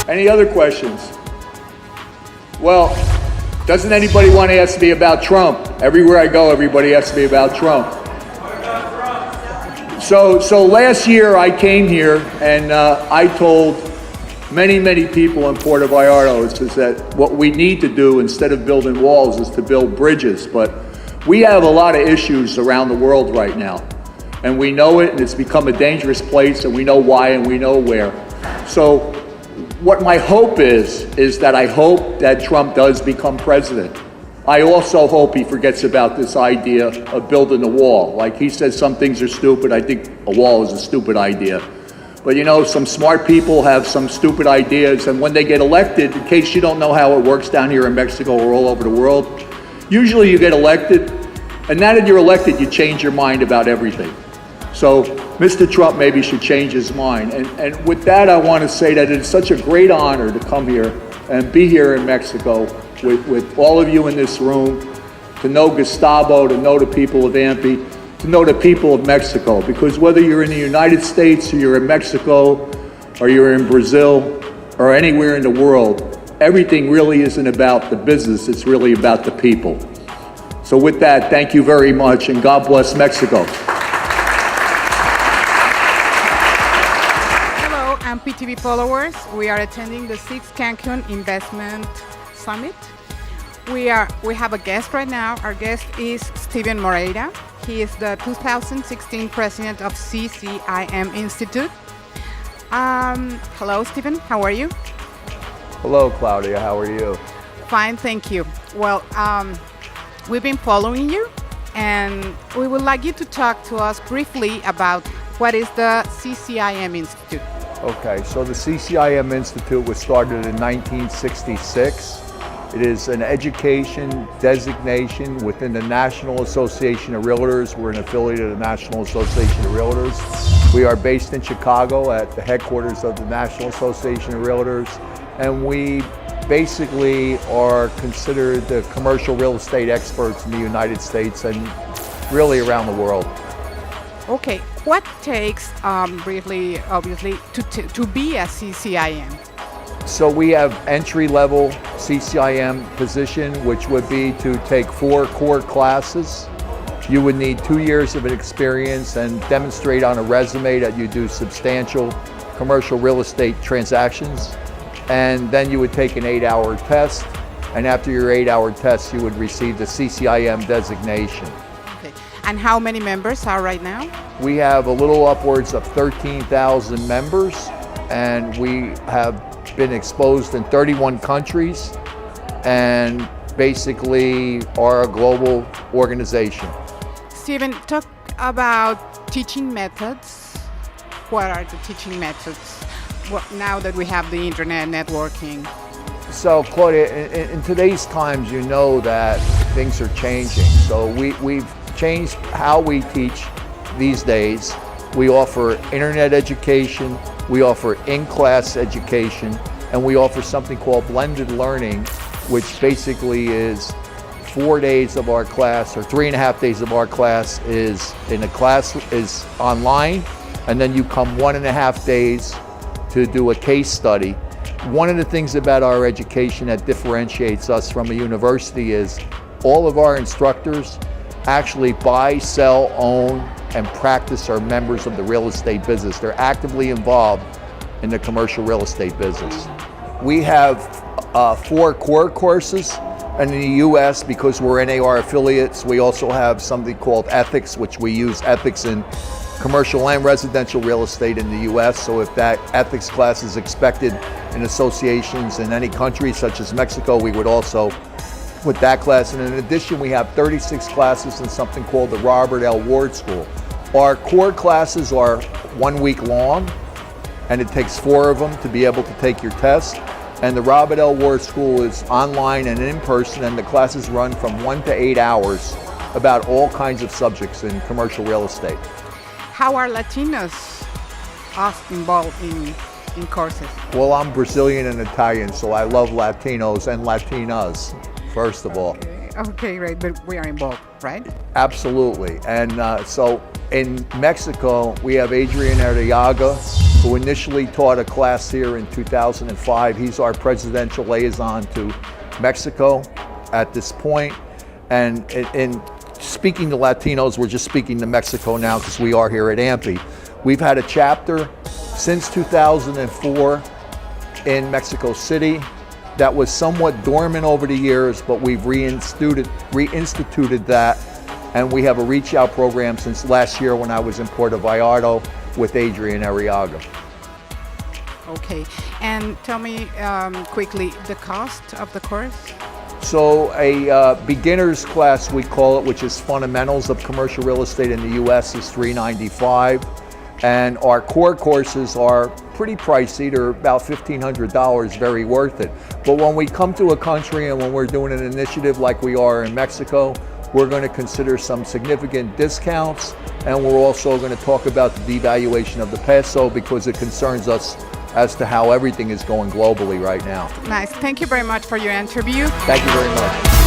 Any other questions? Well, doesn't anybody want to ask me about Trump? Everywhere I go, everybody asks me about Trump. So last year I came here and I told many people in Puerto Vallarta is that what we need to do instead of building walls is to build bridges. But we have a lot of issues around the world right now. And we know it, and it's become a dangerous place, and we know why, and we know where. So what my hope is that I hope that Trump does become president. I also hope he forgets about this idea of building a wall. Like he says some things are stupid, I think a wall is a stupid idea. But you know, some smart people have some stupid ideas, and when they get elected, in case you don't know how it works down here in Mexico or all over the world, usually you get elected, and now that you're elected, you change your mind about everything. So Mr. Trump maybe should change his mind. And with that, I want to say that it's such a great honor to come here and be here in Mexico with all of you in this room, to know Gustavo, to know the people of AMPI, to know the people of Mexico. Because whether you're in the United States or you're in Mexico or you're in Brazil or anywhere in the world, everything really isn't about the business, it's really about the people. So with that, thank you very much, and God bless Mexico. AMPI TV followers, we are attending the 6th Cancun Investment Summit. We have a guest right now. Our guest is Steven Moreira. He is the 2016 president of CCIM Institute. Hello, Steven. How are you? Hello, Claudia. How are you? Fine, thank you. Well, we've been following you, and we would like you to talk to us briefly about what is the CCIM Institute. Okay, so the CCIM Institute was started in 1966. It is an education designation within the National Association of Realtors. We're an affiliate of the National Association of Realtors. We are based in Chicago at the headquarters of the National Association of Realtors, and we basically are considered the commercial real estate experts in the United States and really around the world. Okay, what takes, briefly, obviously, to be a CCIM? So we have entry-level CCIM position, which would be to take 4 core classes. You would need 2 years of experience and demonstrate on a resume that you do substantial commercial real estate transactions. And then you would take an 8-hour test. And after your 8-hour test, you would receive the CCIM designation. And how many members are right now? We have a little upwards of 13,000 members, and we have been exposed in 31 countries, and basically are a global organization. Steven, talk about teaching methods. What are the teaching methods now that we have the internet networking? So Claudia, in today's times, you know that things are changing. So we've changed how we teach these days. We offer internet education, we offer in-class education, and we offer something called blended learning, which basically is 4 days of our class, or 3.5 days of our class is online, and then you come 1.5 days to do a case study. One of the things about our education that differentiates us from a university is all of our instructors actually buy, sell, own, and practice are members of the real estate business. They're actively involved in the commercial real estate business. We have 4 core courses, and in the US, because we're NAR affiliates, we also have something called ethics, which we use ethics in commercial and residential real estate in the US. So if that ethics class is expected in associations in any country, such as Mexico, we would also with that class. And in addition, we have 36 classes in something called the Robert L. Ward School. Our core classes are 1 week long, and it takes 4 of them to be able to take your test. And the Robert L. Ward School is online and in person, and the classes run from 1 to 8 hours about all kinds of subjects in commercial real estate. How are Latinos involved in courses? Well, I'm Brazilian and Italian, so I love Latinos and Latinas, first of all. Okay, right, but we are involved, right? Absolutely. And so In Mexico, we have Adrian Arriaga, who initially taught a class here in 2005. He's our presidential liaison to Mexico at this point. And in speaking to Latinos, we're just speaking to Mexico now because we are here at AMPI. We've had a chapter since 2004 in Mexico City that was somewhat dormant over the years, but we've reinstituted that. And we have a reach out program since last year when I was in Puerto Vallarta with Adrian Arriaga. Okay, and tell me quickly the cost of the course. So a beginner's class, we call it, which is fundamentals of commercial real estate in the US, is $395. And our core courses are pretty pricey. They're about $1,500, very worth it. But when we come to a country and when we're doing an initiative like we are in Mexico, we're going to consider some significant discounts, and we're also going to talk about the devaluation of the peso because it concerns us as to how everything is going globally right now. Nice. Thank you very much for your interview. Thank you very much.